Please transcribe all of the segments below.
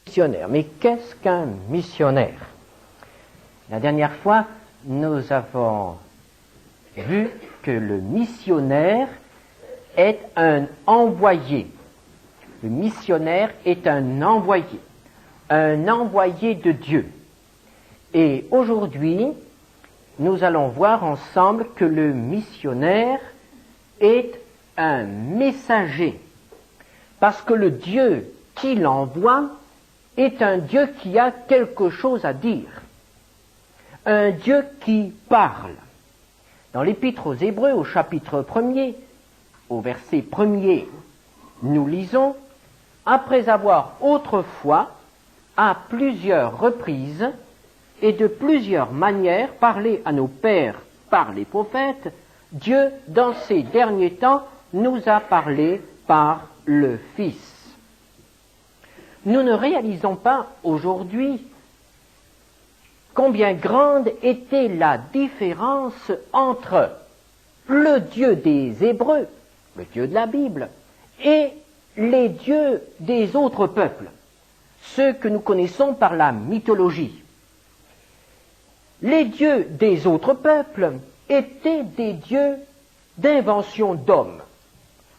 Missionnaire. Mais qu'est-ce qu'un missionnaire? La dernière fois, nous avons vu que le missionnaire est un envoyé. Le missionnaire est un envoyé de Dieu. Et aujourd'hui, nous allons voir ensemble que le missionnaire est un messager. Parce que le Dieu qui l'envoie est un Dieu qui a quelque chose à dire. Un Dieu qui parle. Dans l'Épître aux Hébreux, au chapitre 1er, au verset 1er, nous lisons « Après avoir autrefois, à plusieurs reprises et de plusieurs manières parlé à nos pères par les prophètes, Dieu, dans ces derniers temps, nous a parlé par le Fils. » Nous ne réalisons pas aujourd'hui combien grande était la différence entre le Dieu des Hébreux, le Dieu de la Bible, et les dieux des autres peuples, ceux que nous connaissons par la mythologie. Les dieux des autres peuples étaient des dieux d'invention d'hommes.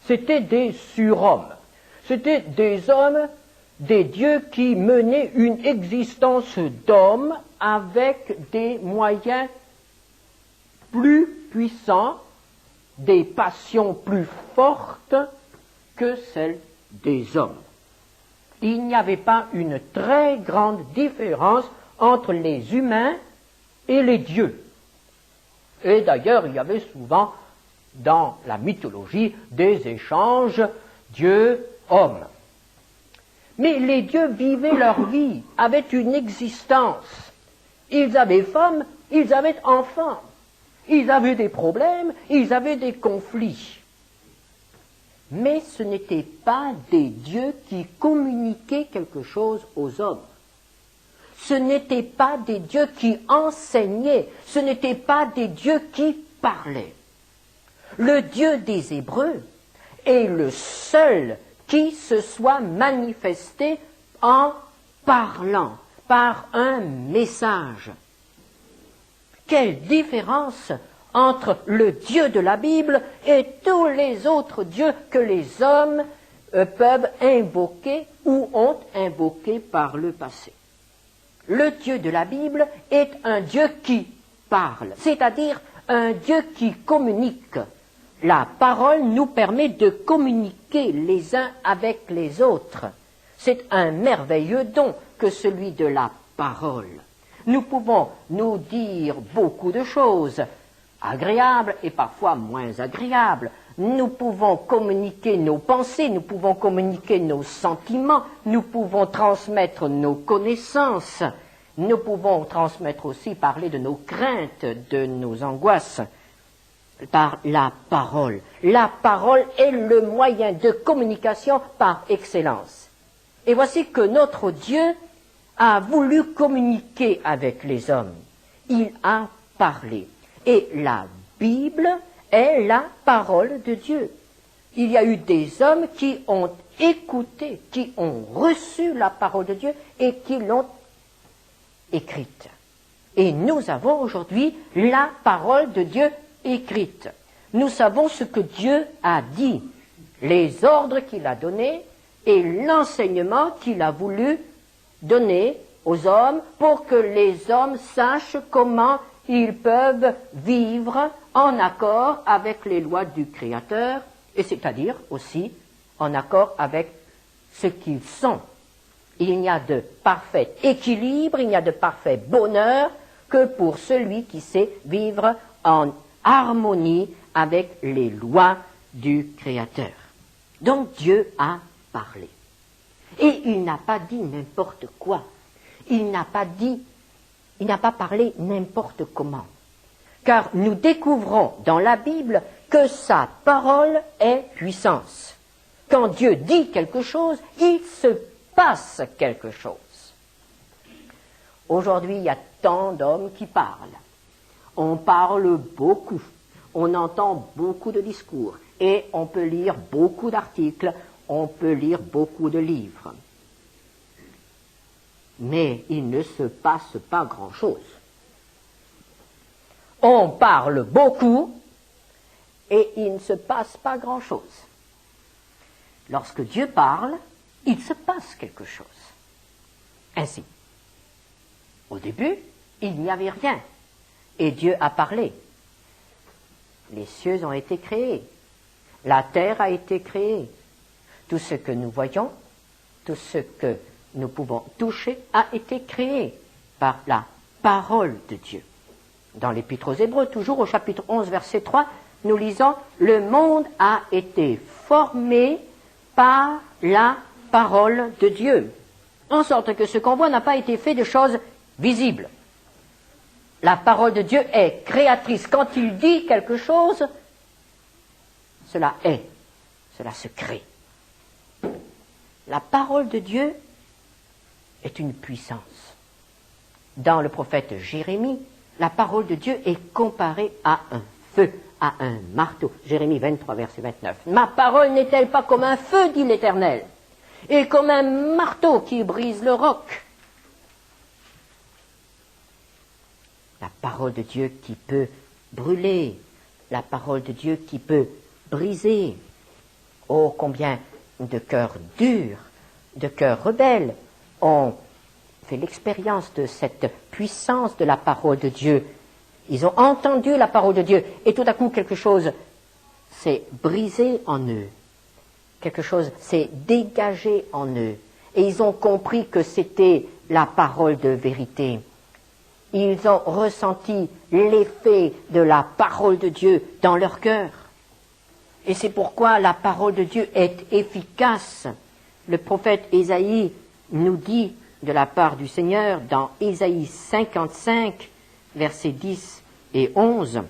C'étaient des surhommes. C'étaient des hommes, des dieux qui menaient une existence d'hommes avec des moyens plus puissants, des passions plus fortes que celles des hommes. Il n'y avait pas une très grande différence entre les humains et les dieux. Et d'ailleurs, il y avait souvent dans la mythologie des échanges dieux-hommes. Mais les dieux vivaient leur vie, avaient une existence. Ils avaient femmes, ils avaient enfants. Ils avaient des problèmes, ils avaient des conflits. Mais ce n'étaient pas des dieux qui communiquaient quelque chose aux hommes. Ce n'étaient pas des dieux qui enseignaient, ce n'étaient pas des dieux qui parlaient. Le Dieu des Hébreux est le seul qui se soit manifesté en parlant, par un message. Quelle différence entre le Dieu de la Bible et tous les autres dieux que les hommes peuvent invoquer ou ont invoqués par le passé. Le Dieu de la Bible est un Dieu qui parle, c'est-à-dire un Dieu qui communique. La parole nous permet de communiquer les uns avec les autres. C'est un merveilleux don que celui de la parole. Nous pouvons nous dire beaucoup de choses, agréables et parfois moins agréables. Nous pouvons communiquer nos pensées, nous pouvons communiquer nos sentiments, nous pouvons transmettre nos connaissances, nous pouvons transmettre aussi, parler de nos craintes, de nos angoisses, par la parole. La parole est le moyen de communication par excellence. Et voici que notre Dieu a voulu communiquer avec les hommes. Il a parlé. Et la Bible est la parole de Dieu. Il y a eu des hommes qui ont écouté, qui ont reçu la parole de Dieu et qui l'ont écrite. Et nous avons aujourd'hui la parole de Dieu écrite. Nous savons ce que Dieu a dit, les ordres qu'il a donnés et l'enseignement qu'il a voulu donner aux hommes pour que les hommes sachent comment ils peuvent vivre en accord avec les lois du Créateur, et c'est-à-dire aussi en accord avec ce qu'ils sont. Il n'y a de parfait équilibre, il n'y a de parfait bonheur que pour celui qui sait vivre en harmonie avec les lois du Créateur. Donc Dieu a parlé. Et il n'a pas dit n'importe quoi. Il n'a pas parlé n'importe comment. Car nous découvrons dans la Bible que sa parole est puissance. Quand Dieu dit quelque chose, il se passe quelque chose. Aujourd'hui, il y a tant d'hommes qui parlent. On parle beaucoup, on entend beaucoup de discours et on peut lire beaucoup d'articles, on peut lire beaucoup de livres. mais il ne se passe pas grand-chose. On parle beaucoup et il ne se passe pas grand-chose. Lorsque Dieu parle, il se passe quelque chose. Ainsi, au début, il n'y avait rien et Dieu a parlé. Les cieux ont été créés, la terre a été créée. Tout ce que nous voyons, tout ce que nous pouvons toucher a été créé par la parole de Dieu. Dans l'Épître aux Hébreux, toujours au chapitre 11, verset 3, nous lisons « Le monde a été formé par la parole de Dieu », en sorte que ce qu'on voit n'a pas été fait de choses visibles. La parole de Dieu est créatrice. Quand il dit quelque chose, cela est, cela se crée. La parole de Dieu est une puissance. Dans le prophète Jérémie, la parole de Dieu est comparée à un feu, à un marteau. Jérémie 23, verset 29. « Ma parole n'est-elle pas comme un feu, dit l'Éternel, et comme un marteau qui brise le roc ?» La parole de Dieu qui peut brûler, la parole de Dieu qui peut briser. Oh, combien de cœurs durs, de cœurs rebelles ont fait l'expérience de cette puissance de la parole de Dieu. Ils ont entendu la parole de Dieu et tout à coup quelque chose s'est brisé en eux. Quelque chose s'est dégagé en eux. Et ils ont compris que c'était la parole de vérité. Ils ont ressenti l'effet de la parole de Dieu dans leur cœur. Et c'est pourquoi la parole de Dieu est efficace. Le prophète Ésaïe nous dit de la part du Seigneur dans Ésaïe 55, versets 10 et 11,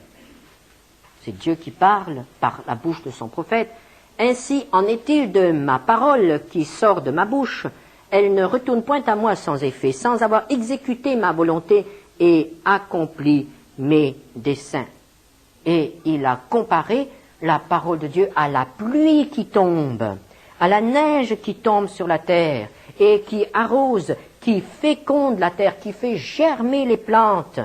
c'est Dieu qui parle par la bouche de son prophète. « Ainsi en est-il de ma parole qui sort de ma bouche, elle ne retourne point à moi sans effet, sans avoir exécuté ma volonté et accompli mes desseins. » Et il a comparé la parole de Dieu à la pluie qui tombe, à la neige qui tombe sur la terre et qui arrose, qui féconde la terre, qui fait germer les plantes.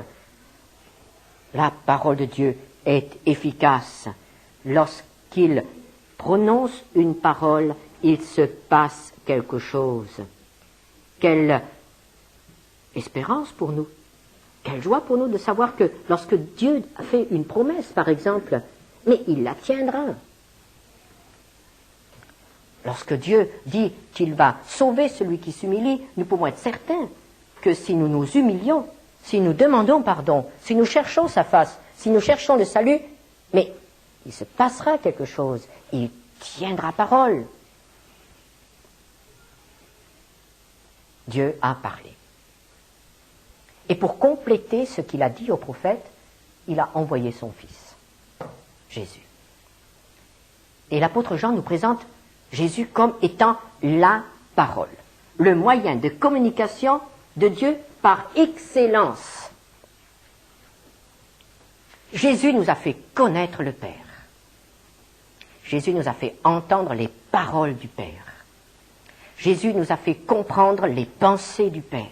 La parole de Dieu est efficace. Lorsqu'il prononce une parole, il se passe quelque chose. Quelle espérance pour nous, quelle joie pour nous de savoir que lorsque Dieu fait une promesse, par exemple, mais il la tiendra. Lorsque Dieu dit qu'il va sauver celui qui s'humilie, nous pouvons être certains que si nous nous humilions, si nous demandons pardon, si nous cherchons sa face, si nous cherchons le salut, mais il se passera quelque chose, il tiendra parole. Dieu a parlé. Et pour compléter ce qu'il a dit au prophète, il a envoyé son Fils, Jésus. Et l'apôtre Jean nous présente Jésus comme étant la parole, le moyen de communication de Dieu par excellence. Jésus nous a fait connaître le Père. Jésus nous a fait entendre les paroles du Père. Jésus nous a fait comprendre les pensées du Père.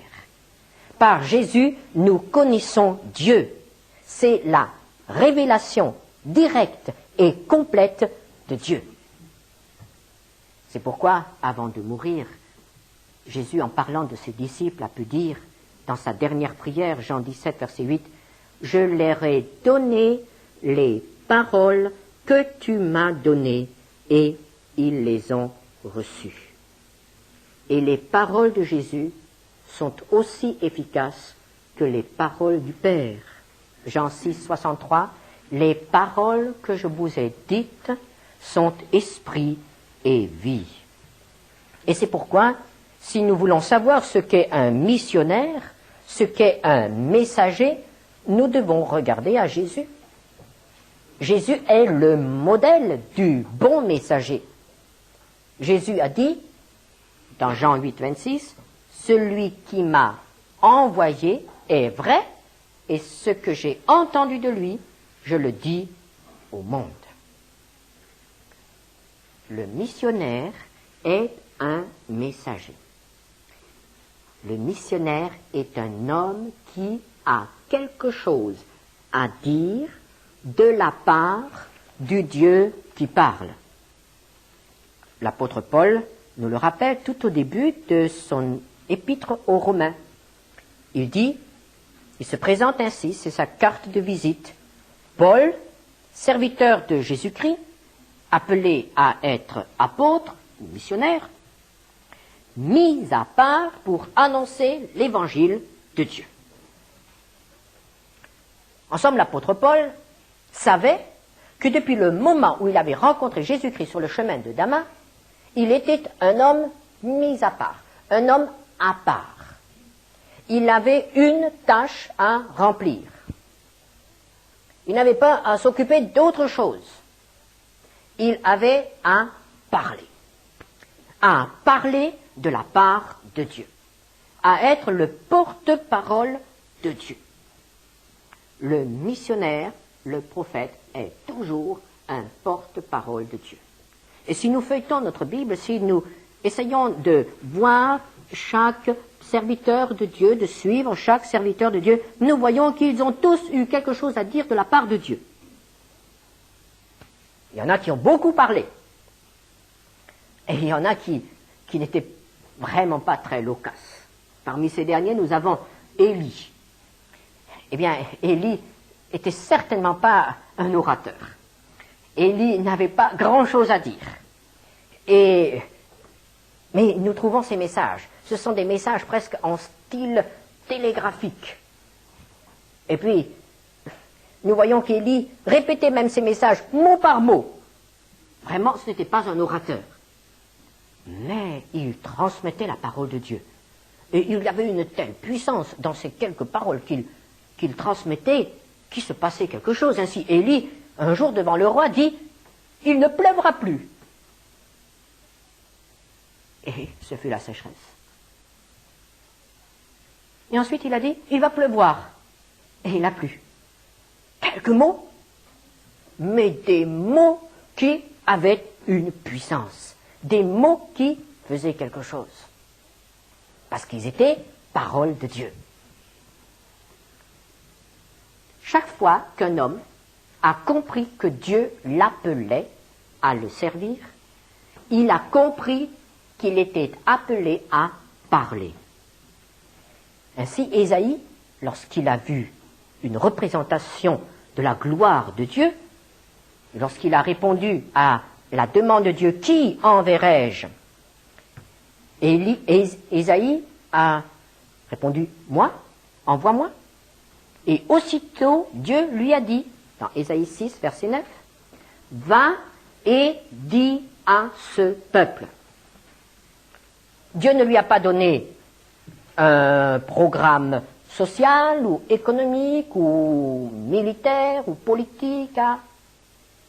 Par Jésus, nous connaissons Dieu. C'est la révélation directe et complète de Dieu. C'est pourquoi, avant de mourir, Jésus, en parlant de ses disciples, a pu dire, dans sa dernière prière, Jean 17, verset 8, « Je leur ai donné les paroles que tu m'as données, et ils les ont reçues. » Et les paroles de Jésus sont aussi efficaces que les paroles du Père. Jean 6, 63, « Les paroles que je vous ai dites sont esprit et vie. » Et c'est pourquoi, si nous voulons savoir ce qu'est un missionnaire, ce qu'est un messager, nous devons regarder à Jésus. Jésus est le modèle du bon messager. Jésus a dit, dans Jean 8, 26, « Celui qui m'a envoyé est vrai, et ce que j'ai entendu de lui, je le dis au monde. » Le missionnaire est un messager. Le missionnaire est un homme qui a quelque chose à dire de la part du Dieu qui parle. L'apôtre Paul nous le rappelle tout au début de son épître aux Romains. Il dit, il se présente ainsi, c'est sa carte de visite. Paul, serviteur de Jésus-Christ, appelé à être apôtre ou missionnaire, mis à part pour annoncer l'évangile de Dieu. En somme, l'apôtre Paul savait que depuis le moment où il avait rencontré Jésus-Christ sur le chemin de Damas, il était un homme mis à part, un homme à part. Il avait une tâche à remplir. Il n'avait pas à s'occuper d'autre chose. Il avait à parler de la part de Dieu, à être le porte-parole de Dieu. Le missionnaire, le prophète, est toujours un porte-parole de Dieu. Et si nous feuilletons notre Bible, si nous essayons de voir chaque serviteur de Dieu, de suivre chaque serviteur de Dieu, nous voyons qu'ils ont tous eu quelque chose à dire de la part de Dieu. Il y en a qui ont beaucoup parlé. Et il y en a qui n'étaient vraiment pas très loquaces. Parmi ces derniers, nous avons Élie. Eh bien, Élie était certainement pas un orateur. Élie n'avait pas grand-chose à dire. Mais nous trouvons ces messages. Ce sont des messages presque en style télégraphique. Et puis, nous voyons qu'Élie répétait même ces messages mot par mot. Vraiment, ce n'était pas un orateur. Mais il transmettait la parole de Dieu. Et il y avait une telle puissance dans ces quelques paroles qu'il transmettait, qu'il se passait quelque chose. Ainsi, Élie, un jour devant le roi, dit « Il ne pleuvra plus ». Et ce fut la sécheresse. Et ensuite, il a dit « Il va pleuvoir ». Et il a plu. Quelques mots, mais des mots qui avaient une puissance. Des mots qui faisaient quelque chose. Parce qu'ils étaient paroles de Dieu. Chaque fois qu'un homme a compris que Dieu l'appelait à le servir, il a compris qu'il était appelé à parler. Ainsi, Ésaïe, lorsqu'il a vu une représentation de la gloire de Dieu, lorsqu'il a répondu à la demande de Dieu, qui enverrai-je? Ésaïe a répondu, moi, envoie-moi. Et aussitôt, Dieu lui a dit, dans Ésaïe 6, verset 9, va et dis à ce peuple. Dieu ne lui a pas donné un programme social ou économique ou militaire ou politique à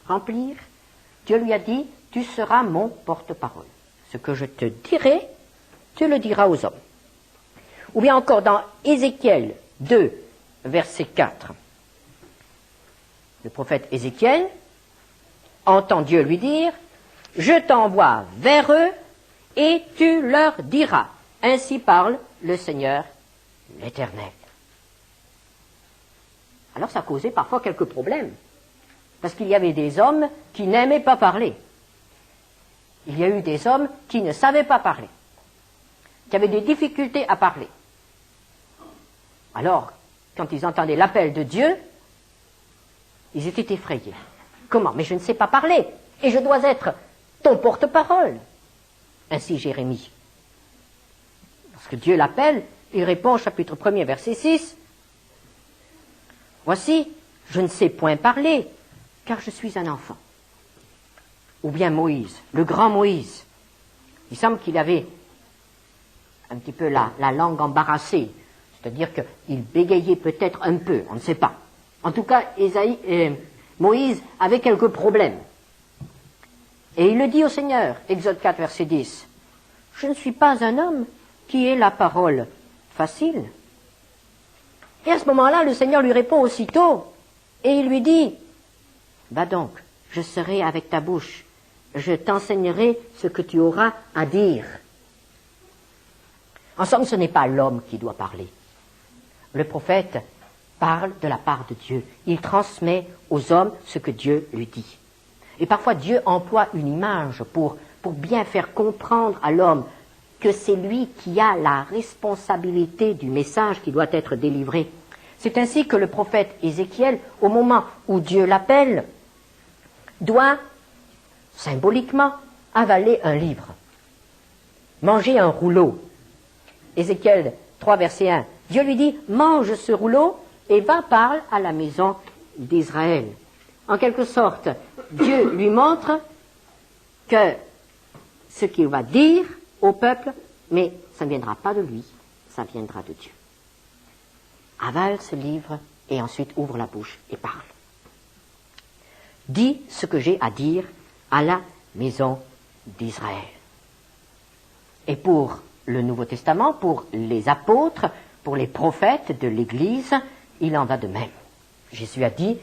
remplir. Dieu lui a dit, tu seras mon porte-parole. Ce que je te dirai, tu le diras aux hommes. Ou bien encore dans Ézéchiel 2, verset 4. Le prophète Ézéchiel entend Dieu lui dire, je t'envoie vers eux et tu leur diras. Ainsi parle le Seigneur l'Éternel. Alors ça causait parfois quelques problèmes, parce qu'il y avait des hommes qui n'aimaient pas parler. Il y a eu des hommes qui ne savaient pas parler, qui avaient des difficultés à parler. Alors, quand ils entendaient l'appel de Dieu, ils étaient effrayés. Comment? Mais je ne sais pas parler, et je dois être ton porte-parole. Ainsi Jérémie. Lorsque Dieu l'appelle, il répond au chapitre 1er, verset 6, « Voici, je ne sais point parler, car je suis un enfant. » Ou bien Moïse, le grand Moïse. Il semble qu'il avait un petit peu la langue embarrassée, c'est-à-dire qu'il bégayait peut-être un peu, on ne sait pas. En tout cas, Moïse avait quelques problèmes. Et il le dit au Seigneur, Exode 4, verset 10, « Je ne suis pas un homme qui ait la parole facile. » Et à ce moment-là, le Seigneur lui répond aussitôt, et il lui dit, « Va donc, je serai avec ta bouche, je t'enseignerai ce que tu auras à dire. » En somme, ce n'est pas l'homme qui doit parler. Le prophète parle de la part de Dieu. Il transmet aux hommes ce que Dieu lui dit. Et parfois, Dieu emploie une image pour bien faire comprendre à l'homme que c'est lui qui a la responsabilité du message qui doit être délivré. C'est ainsi que le prophète Ézéchiel, au moment où Dieu l'appelle, doit, symboliquement, avaler un livre, manger un rouleau. Ézéchiel 3, verset 1, Dieu lui dit, mange ce rouleau et va parle à la maison d'Israël. En quelque sorte, Dieu lui montre que ce qu'il va dire au peuple, mais ça ne viendra pas de lui, ça viendra de Dieu. Avale ce livre et ensuite ouvre la bouche et parle. Dis ce que j'ai à dire à la maison d'Israël. Et pour le Nouveau Testament, pour les apôtres, pour les prophètes de l'Église, il en va de même. Jésus a dit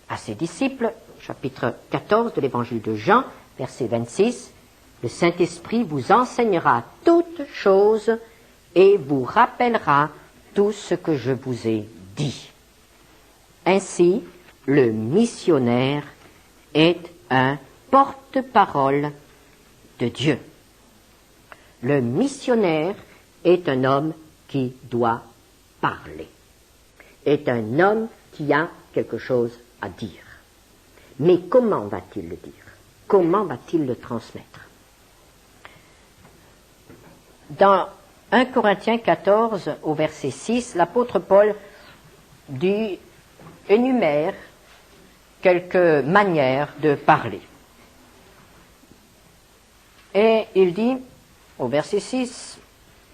à ses disciples, chapitre 14 de l'Évangile de Jean, verset 26, « Le Saint-Esprit vous enseignera toutes choses et vous rappellera tout ce que je vous ai dit. » Ainsi, le missionnaire est un porte-parole de Dieu. Le missionnaire est un homme qui doit parler, est un homme qui a quelque chose à dire. Mais comment va-t-il le dire? Comment va-t-il le transmettre? Dans 1 Corinthiens 14, au verset 6, l'apôtre Paul énumère quelques manières de parler. Et il dit, au verset 6,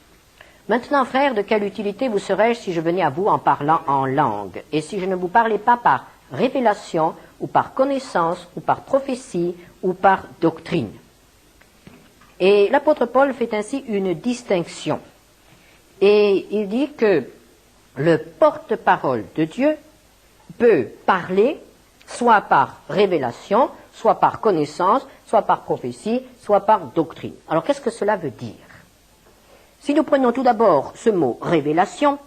« Maintenant, frères, de quelle utilité vous serais-je si je venais à vous en parlant en langue, et si je ne vous parlais pas par révélation, ou par connaissance, ou par prophétie, ou par doctrine ?» Et l'apôtre Paul fait ainsi une distinction. Et il dit que le porte-parole de Dieu peut parler soit par révélation, soit par connaissance, soit par prophétie, soit par doctrine. Alors qu'est-ce que cela veut dire? Si nous prenons tout d'abord ce mot révélation,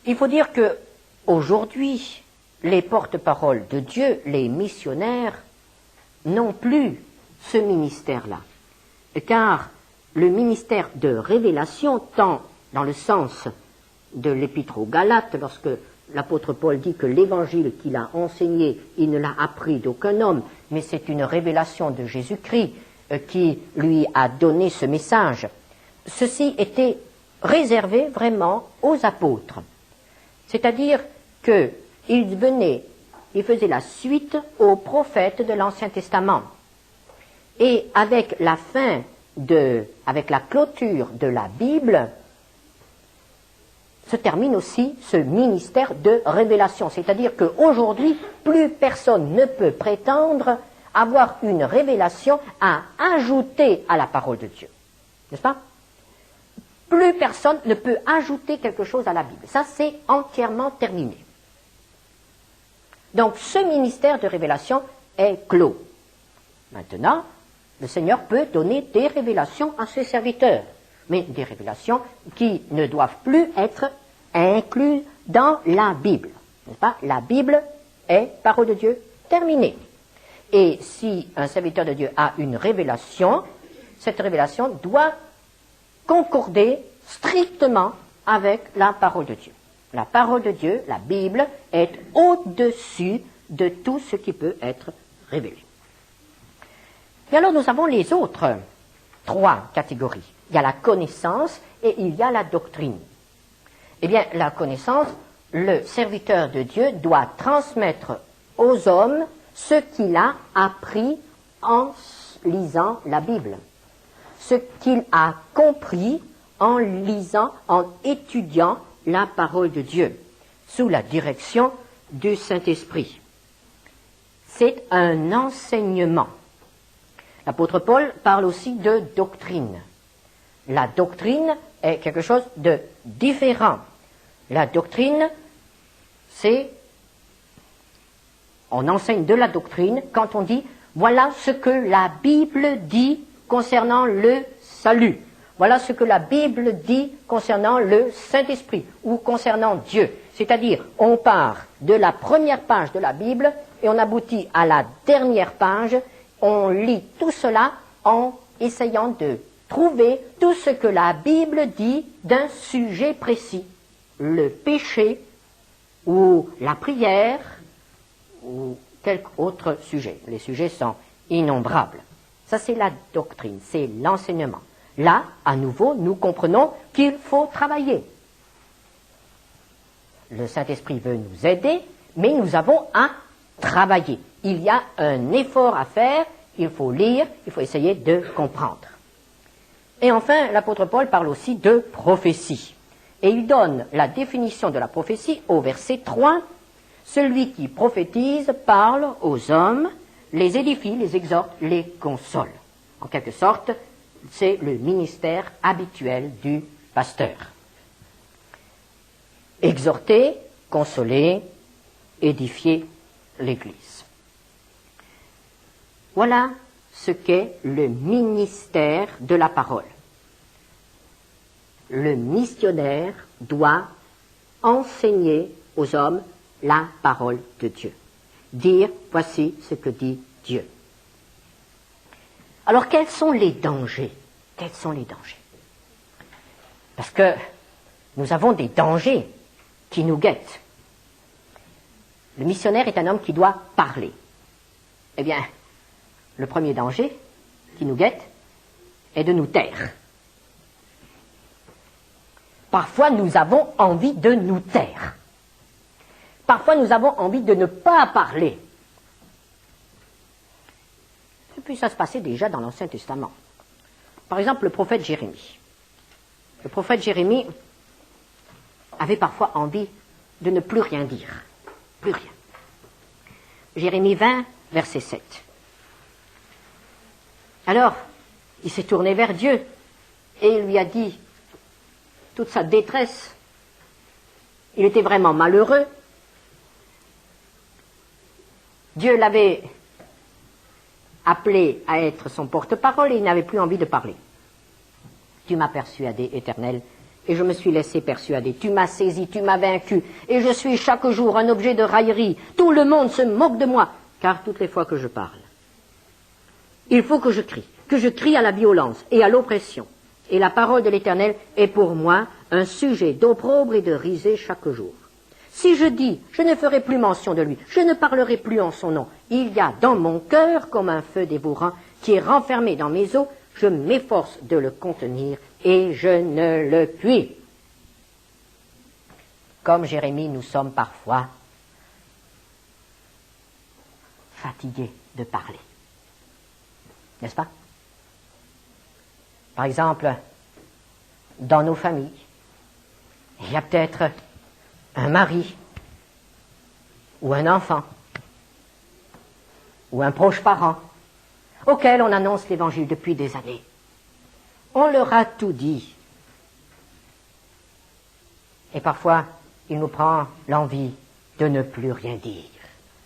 il faut dire que aujourd'hui, les porte-paroles de Dieu, les missionnaires, n'ont plus ce ministère-là. Car le ministère de révélation, tant dans le sens de l'épître aux Galates, lorsque l'apôtre Paul dit que l'évangile qu'il a enseigné, il ne l'a appris d'aucun homme, mais c'est une révélation de Jésus-Christ qui lui a donné ce message. Ceci était réservé vraiment aux apôtres. C'est-à-dire qu'ils venaient, ils faisaient la suite aux prophètes de l'Ancien Testament. Et avec la avec la clôture de la Bible, se termine aussi ce ministère de révélation. C'est-à-dire qu'aujourd'hui, plus personne ne peut prétendre avoir une révélation à ajouter à la parole de Dieu. N'est-ce pas? Plus personne ne peut ajouter quelque chose à la Bible. Ça, c'est entièrement terminé. Donc, ce ministère de révélation est clos. Maintenant, le Seigneur peut donner des révélations à ses serviteurs, mais des révélations qui ne doivent plus être incluses dans la Bible. N'est-ce pas? La Bible est parole de Dieu terminée. Et si un serviteur de Dieu a une révélation, cette révélation doit concorder strictement avec la parole de Dieu. La parole de Dieu, la Bible, est au-dessus de tout ce qui peut être révélé. Et alors nous avons les autres trois catégories. Il y a la connaissance et il y a la doctrine. Eh bien, la connaissance, le serviteur de Dieu doit transmettre aux hommes ce qu'il a appris en lisant la Bible, ce qu'il a compris en lisant, en étudiant la parole de Dieu, sous la direction du Saint-Esprit. C'est un enseignement. L'apôtre Paul parle aussi de doctrine. La doctrine est quelque chose de différent. La doctrine, on enseigne de la doctrine quand on dit, voilà ce que la Bible dit concernant le salut. Voilà ce que la Bible dit concernant le Saint-Esprit ou concernant Dieu. C'est-à-dire, on part de la première page de la Bible et on aboutit à la dernière page. On lit tout cela en essayant de trouver tout ce que la Bible dit d'un sujet précis. Le péché ou la prière ou quelque autre sujet. Les sujets sont innombrables. Ça, c'est la doctrine, c'est l'enseignement. Là, à nouveau, nous comprenons qu'il faut travailler. Le Saint-Esprit veut nous aider, mais nous avons à travailler. Il y a un effort à faire, il faut lire, il faut essayer de comprendre. Et enfin, l'apôtre Paul parle aussi de prophétie. Et il donne la définition de la prophétie au verset 3. Celui qui prophétise parle aux hommes, les édifie, les exhorte, les console. En quelque sorte, c'est le ministère habituel du pasteur. Exhorter, consoler, édifier l'Église. Voilà ce qu'est le ministère de la parole. Le missionnaire doit enseigner aux hommes la parole de Dieu. Dire, voici ce que dit Dieu. Alors, quels sont les dangers? Quels sont les dangers? Parce que nous avons des dangers qui nous guettent. Le missionnaire est un homme qui doit parler. Eh bien, le premier danger qui nous guette est de nous taire. Parfois, nous avons envie de nous taire. Parfois, nous avons envie de ne pas parler. Et puis, ça se passait déjà dans l'Ancien Testament. Par exemple, le prophète Jérémie. Le prophète Jérémie avait parfois envie de ne plus rien dire. Plus rien. Jérémie 20, verset 7. Alors, il s'est tourné vers Dieu et il lui a dit toute sa détresse. Il était vraiment malheureux. Dieu l'avait appelé à être son porte-parole et il n'avait plus envie de parler. Tu m'as persuadé, Éternel, et je me suis laissé persuader. Tu m'as saisi, tu m'as vaincu, et je suis chaque jour un objet de raillerie. Tout le monde se moque de moi, car toutes les fois que je parle, il faut que je crie à la violence et à l'oppression. Et la parole de l'Éternel est pour moi un sujet d'opprobre et de risée chaque jour. Si je dis, je ne ferai plus mention de lui, je ne parlerai plus en son nom, il y a dans mon cœur comme un feu dévorant qui est renfermé dans mes os, je m'efforce de le contenir et je ne le puis. Comme Jérémie, nous sommes parfois fatigués de parler. N'est-ce pas? Par exemple, dans nos familles, il y a peut-être un mari, ou un enfant, ou un proche parent, auquel on annonce l'Évangile depuis des années. On leur a tout dit. Et parfois, il nous prend l'envie de ne plus rien dire,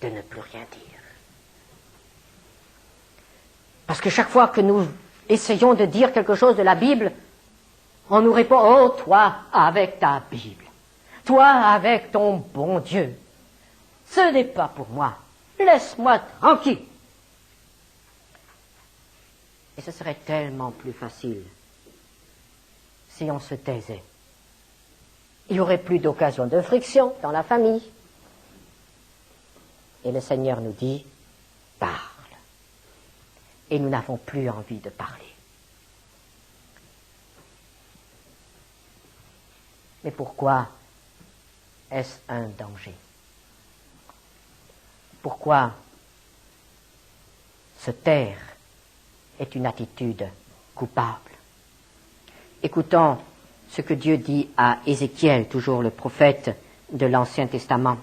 de ne plus rien dire. Parce que chaque fois que nous essayons de dire quelque chose de la Bible, on nous répond « Oh, toi, avec ta Bible, toi, avec ton bon Dieu, ce n'est pas pour moi, laisse-moi tranquille. » Et ce serait tellement plus facile si on se taisait. Il n'y aurait plus d'occasion de friction dans la famille. Et le Seigneur nous dit « Parle ». Et nous n'avons plus envie de parler. Mais pourquoi est-ce un danger? Pourquoi se taire est une attitude coupable? Écoutons ce que Dieu dit à Ézéchiel, toujours le prophète de l'Ancien Testament.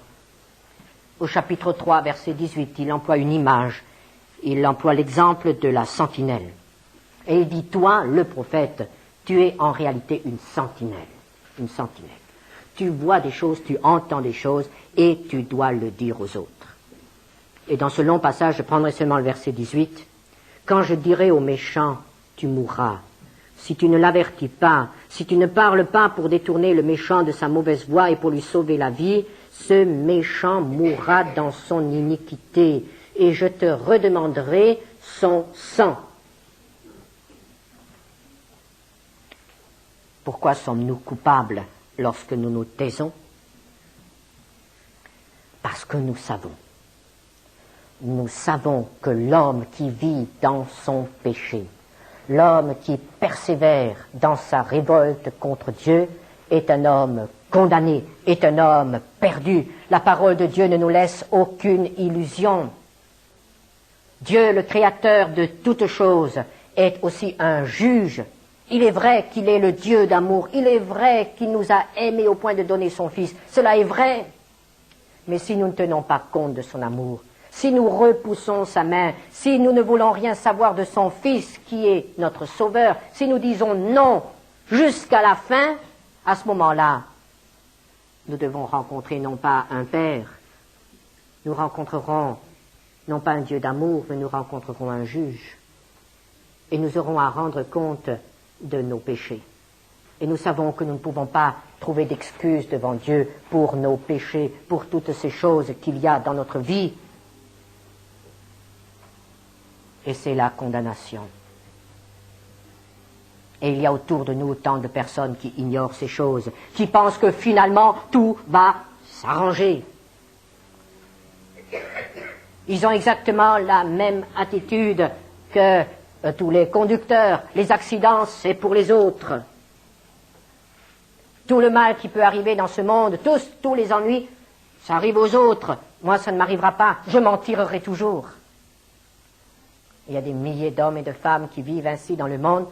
Au chapitre 3, verset 18, il emploie une image. Il emploie l'exemple de la sentinelle. Et il dit, toi, le prophète, tu es en réalité une sentinelle. Une sentinelle. Tu vois des choses, tu entends des choses, et tu dois le dire aux autres. Et dans ce long passage, je prendrai seulement le verset 18. Quand je dirai aux méchants, tu mourras, si tu ne l'avertis pas, si tu ne parles pas pour détourner le méchant de sa mauvaise voie et pour lui sauver la vie, ce méchant mourra dans son iniquité, et je te redemanderai son sang. Pourquoi sommes-nous coupables lorsque nous nous taisons? Parce que nous savons que l'homme qui vit dans son péché, l'homme qui persévère dans sa révolte contre Dieu, est un homme condamné, est un homme perdu. La parole de Dieu ne nous laisse aucune illusion. Dieu, le créateur de toutes choses, est aussi un juge. Il est vrai qu'il est le Dieu d'amour, il est vrai qu'il nous a aimés au point de donner son Fils, cela est vrai. Mais si nous ne tenons pas compte de son amour, si nous repoussons sa main, si nous ne voulons rien savoir de son Fils qui est notre Sauveur, si nous disons non jusqu'à la fin, à ce moment-là, nous devons rencontrer non pas un Père, nous rencontrerons non pas un Dieu d'amour, mais nous rencontrerons un juge. Et nous aurons à rendre compte de nos péchés. Et nous savons que nous ne pouvons pas trouver d'excuses devant Dieu pour nos péchés, pour toutes ces choses qu'il y a dans notre vie. Et c'est la condamnation. Et il y a autour de nous tant de personnes qui ignorent ces choses, qui pensent que finalement tout va s'arranger. Ils ont exactement la même attitude que tous les conducteurs. Les accidents, c'est pour les autres. Tout le mal qui peut arriver dans ce monde, tous les ennuis, ça arrive aux autres. Moi, ça ne m'arrivera pas. Je m'en tirerai toujours. Il y a des milliers d'hommes et de femmes qui vivent ainsi dans le monde,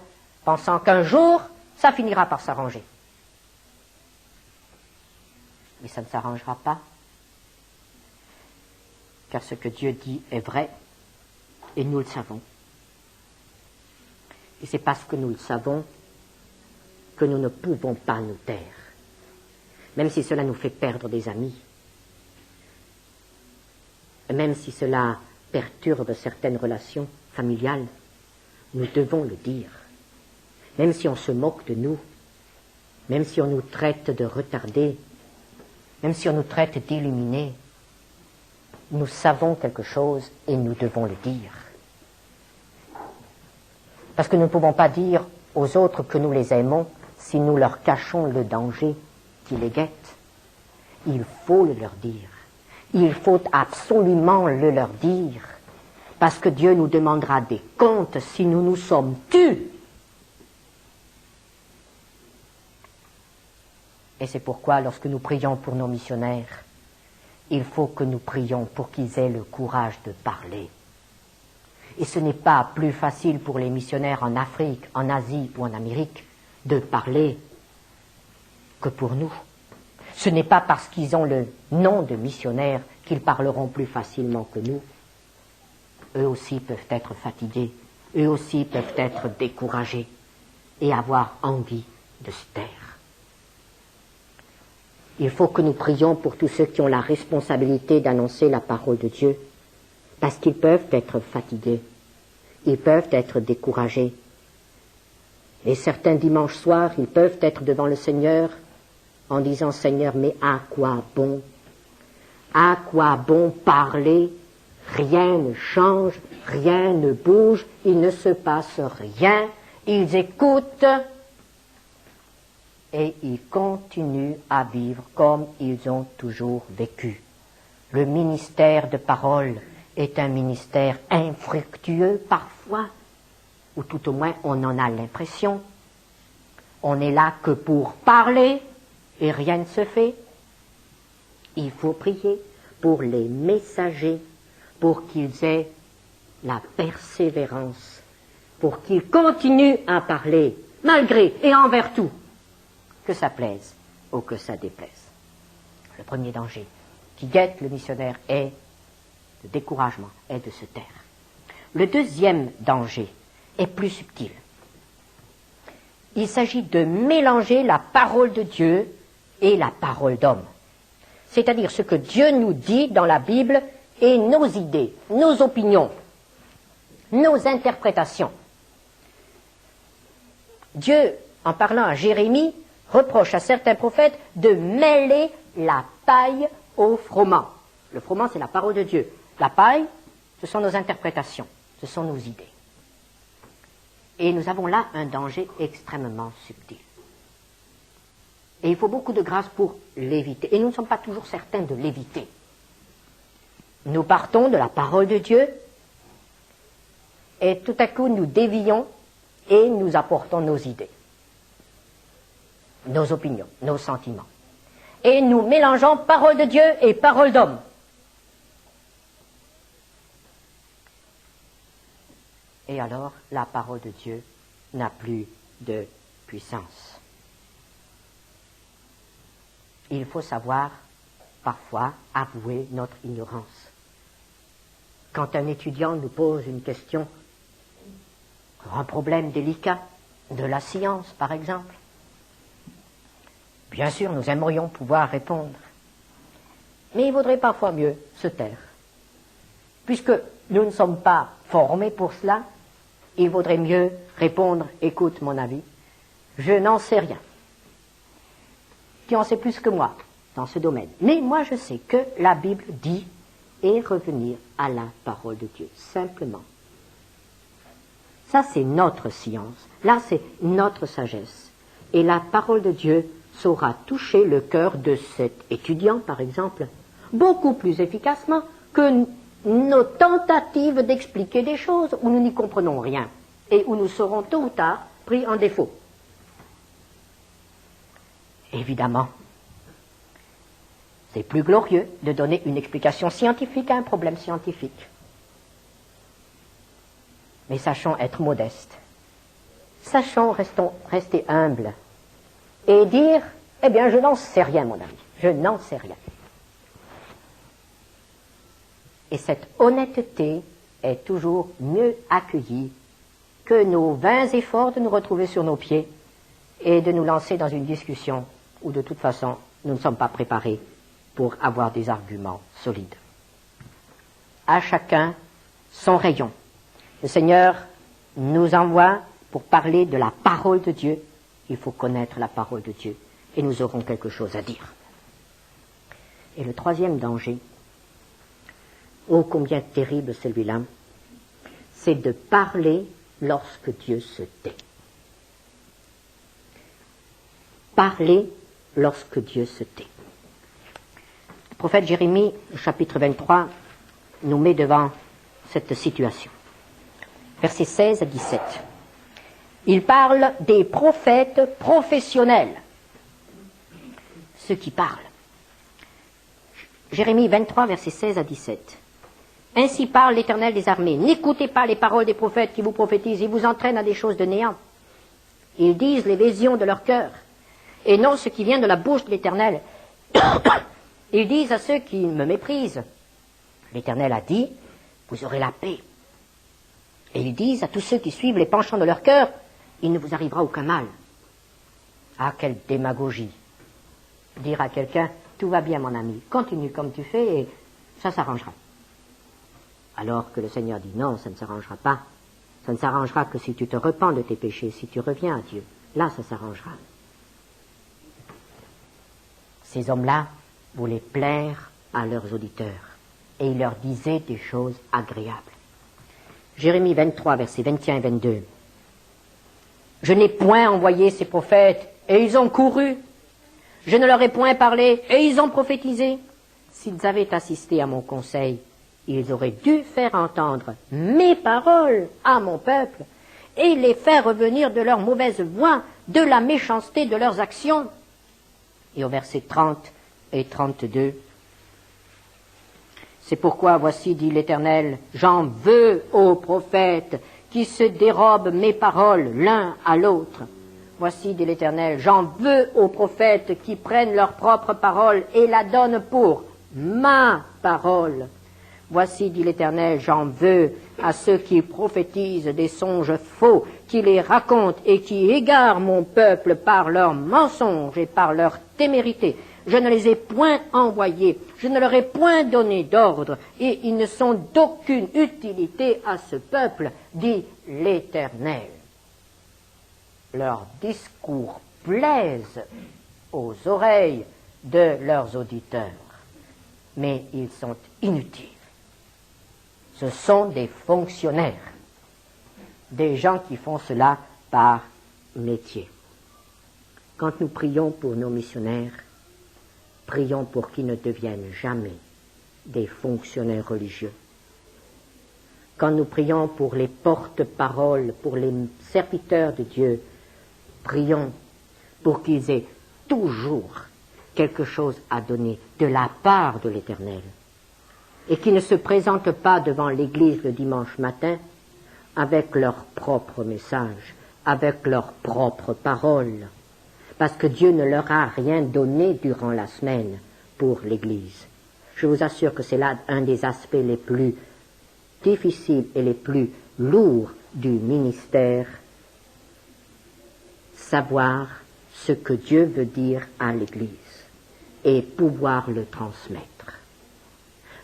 pensant qu'un jour, ça finira par s'arranger. Mais ça ne s'arrangera pas. Car ce que Dieu dit est vrai, et nous le savons. Et c'est parce que nous le savons que nous ne pouvons pas nous taire, même si cela nous fait perdre des amis, même si cela perturbe certaines relations familiales, nous devons le dire, même si on se moque de nous, même si on nous traite de retardés, même si on nous traite d'illuminés, nous savons quelque chose et nous devons le dire. Parce que nous ne pouvons pas dire aux autres que nous les aimons si nous leur cachons le danger qui les guette. Il faut le leur dire. Il faut absolument le leur dire. Parce que Dieu nous demandera des comptes si nous nous sommes tus. Et c'est pourquoi, lorsque nous prions pour nos missionnaires, il faut que nous prions pour qu'ils aient le courage de parler. Et ce n'est pas plus facile pour les missionnaires en Afrique, en Asie ou en Amérique de parler que pour nous. Ce n'est pas parce qu'ils ont le nom de missionnaires qu'ils parleront plus facilement que nous. Eux aussi peuvent être fatigués, eux aussi peuvent être découragés et avoir envie de se taire. Il faut que nous prions pour tous ceux qui ont la responsabilité d'annoncer la parole de Dieu, parce qu'ils peuvent être fatigués, ils peuvent être découragés. Et certains dimanches soirs, ils peuvent être devant le Seigneur en disant « Seigneur, mais à quoi bon? À quoi bon parler? Rien ne change, rien ne bouge, il ne se passe rien. Ils écoutent et ils continuent à vivre comme ils ont toujours vécu. Le ministère de parole est un ministère infructueux parfois, ou tout au moins on en a l'impression. On n'est là que pour parler et rien ne se fait. Il faut prier pour les messagers, pour qu'ils aient la persévérance, pour qu'ils continuent à parler, malgré et envers tout, que ça plaise ou que ça déplaise. Le premier danger qui guette le missionnaire est le découragement, est de se taire. Le deuxième danger est plus subtil. Il s'agit de mélanger la parole de Dieu et la parole d'homme. C'est-à-dire ce que Dieu nous dit dans la Bible et nos idées, nos opinions, nos interprétations. Dieu, en parlant à Jérémie, reproche à certains prophètes de mêler la paille au froment. Le froment, c'est la parole de Dieu. La paille, ce sont nos interprétations, ce sont nos idées. Et nous avons là un danger extrêmement subtil. Et il faut beaucoup de grâce pour l'éviter. Et nous ne sommes pas toujours certains de l'éviter. Nous partons de la parole de Dieu, et tout à coup nous dévions et nous apportons nos idées, nos opinions, nos sentiments. Et nous mélangeons parole de Dieu et parole d'homme. Et alors, la parole de Dieu n'a plus de puissance. Il faut savoir, parfois, avouer notre ignorance. Quand un étudiant nous pose une question, un problème délicat, de la science, par exemple, bien sûr, nous aimerions pouvoir répondre. Mais il vaudrait parfois mieux se taire. Puisque nous ne sommes pas formés pour cela, il vaudrait mieux répondre, écoute mon avis, je n'en sais rien. Tu en sais plus que moi dans ce domaine. Mais moi je sais que la Bible dit et revenir à la parole de Dieu, simplement. Ça c'est notre science, là c'est notre sagesse. Et la parole de Dieu saura toucher le cœur de cet étudiant, par exemple, beaucoup plus efficacement que nos tentatives d'expliquer des choses où nous n'y comprenons rien et où nous serons tôt ou tard pris en défaut. Évidemment, c'est plus glorieux de donner une explication scientifique à un problème scientifique. Mais sachons être modestes. Sachons rester humbles et dire, eh bien, je n'en sais rien, mon ami, je n'en sais rien. Et cette honnêteté est toujours mieux accueillie que nos vains efforts de nous retrouver sur nos pieds et de nous lancer dans une discussion où de toute façon nous ne sommes pas préparés pour avoir des arguments solides. À chacun son rayon. Le Seigneur nous envoie pour parler de la parole de Dieu. Il faut connaître la parole de Dieu et nous aurons quelque chose à dire. Et le troisième danger, ô combien terrible celui-là, c'est de parler lorsque Dieu se tait. Parler lorsque Dieu se tait. Le prophète Jérémie, chapitre 23, nous met devant cette situation. Versets 16 à 17. Il parle des prophètes professionnels, ceux qui parlent. Jérémie 23, versets 16 à 17. Ainsi parle l'Éternel des armées. N'écoutez pas les paroles des prophètes qui vous prophétisent, ils vous entraînent à des choses de néant. Ils disent les visions de leur cœur, et non ce qui vient de la bouche de l'Éternel. Ils disent à ceux qui me méprisent, l'Éternel a dit, vous aurez la paix. Et ils disent à tous ceux qui suivent les penchants de leur cœur, il ne vous arrivera aucun mal. Ah, quelle démagogie. Dire à quelqu'un, tout va bien mon ami, continue comme tu fais et ça s'arrangera. Alors que le Seigneur dit non, ça ne s'arrangera pas. Ça ne s'arrangera que si tu te repens de tes péchés, si tu reviens à Dieu. Là, ça s'arrangera. Ces hommes-là voulaient plaire à leurs auditeurs et ils leur disaient des choses agréables. Jérémie 23, versets 21 et 22. Je n'ai point envoyé ces prophètes et ils ont couru. Je ne leur ai point parlé et ils ont prophétisé. S'ils avaient assisté à mon conseil, ils auraient dû faire entendre mes paroles à mon peuple et les faire revenir de leur mauvaise voie, de la méchanceté de leurs actions. Et au verset 30 et 32, c'est pourquoi, voici, dit l'Éternel, j'en veux aux prophètes qui se dérobent mes paroles l'un à l'autre. Voici, dit l'Éternel, j'en veux aux prophètes qui prennent leur propre parole et la donnent pour ma parole. Voici, dit l'Éternel, j'en veux à ceux qui prophétisent des songes faux, qui les racontent et qui égarent mon peuple par leurs mensonges et par leur témérité. Je ne les ai point envoyés, je ne leur ai point donné d'ordre, et ils ne sont d'aucune utilité à ce peuple, dit l'Éternel. leurs discours plaisent aux oreilles de leurs auditeurs, mais ils sont inutiles. Ce sont des fonctionnaires, des gens qui font cela par métier. Quand nous prions pour nos missionnaires, prions pour qu'ils ne deviennent jamais des fonctionnaires religieux. Quand nous prions pour les porte-paroles, pour les serviteurs de Dieu, prions pour qu'ils aient toujours quelque chose à donner de la part de l'Éternel et qu'ils ne se présentent pas devant l'Église le dimanche matin avec leur propre message, avec leurs propres paroles, parce que Dieu ne leur a rien donné durant la semaine pour l'Église. Je vous assure que c'est là un des aspects les plus difficiles et les plus lourds du ministère, savoir ce que Dieu veut dire à l'Église et pouvoir le transmettre.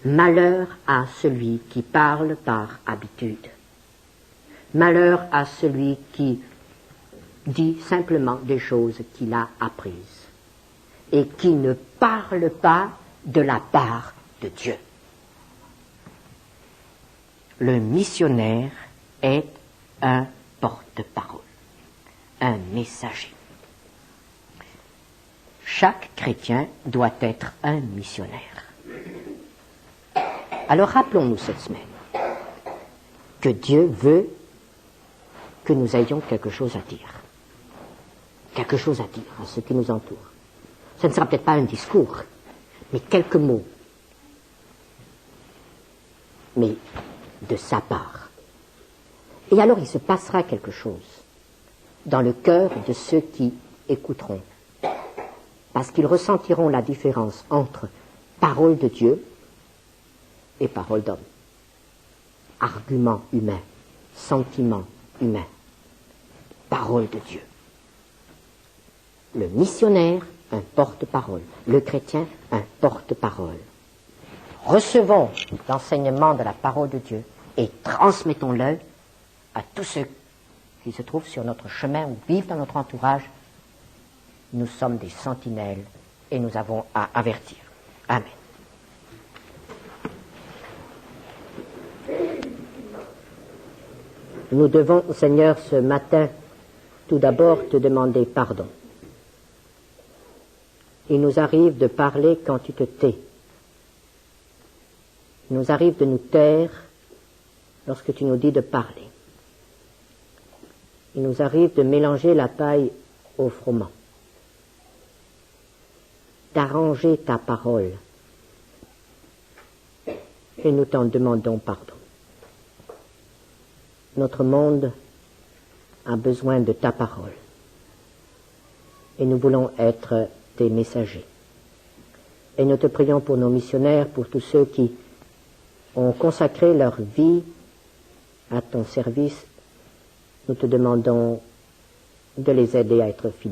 Malheur à celui qui parle par habitude. Malheur à celui qui dit simplement des choses qu'il a apprises et qui ne parle pas de la part de Dieu. Le missionnaire est un porte-parole, un messager. Chaque chrétien doit être un missionnaire. Alors rappelons-nous cette semaine que Dieu veut que nous ayons quelque chose à dire. Quelque chose à dire à ceux qui nous entourent. Ce ne sera peut-être pas un discours, mais quelques mots. Mais de sa part. Et alors il se passera quelque chose dans le cœur de ceux qui écouteront. Parce qu'ils ressentiront la différence entre parole de Dieu et parole d'homme. Argument humain, sentiment humain, parole de Dieu. Le missionnaire, un porte-parole. Le chrétien, un porte-parole. Recevons l'enseignement de la parole de Dieu et transmettons-le à tous ceux qui se trouvent sur notre chemin ou vivent dans notre entourage. Nous sommes des sentinelles et nous avons à avertir. Amen. Nous devons, Seigneur, ce matin, tout d'abord te demander pardon. Il nous arrive de parler quand tu te tais. Il nous arrive de nous taire lorsque tu nous dis de parler. Il nous arrive de mélanger la paille au froment, d'arranger ta parole. Et nous t'en demandons pardon. Notre monde a besoin de ta parole. Et nous voulons être tes messagers. Et nous te prions pour nos missionnaires, pour tous ceux qui ont consacré leur vie à ton service. Nous te demandons de les aider à être fidèles.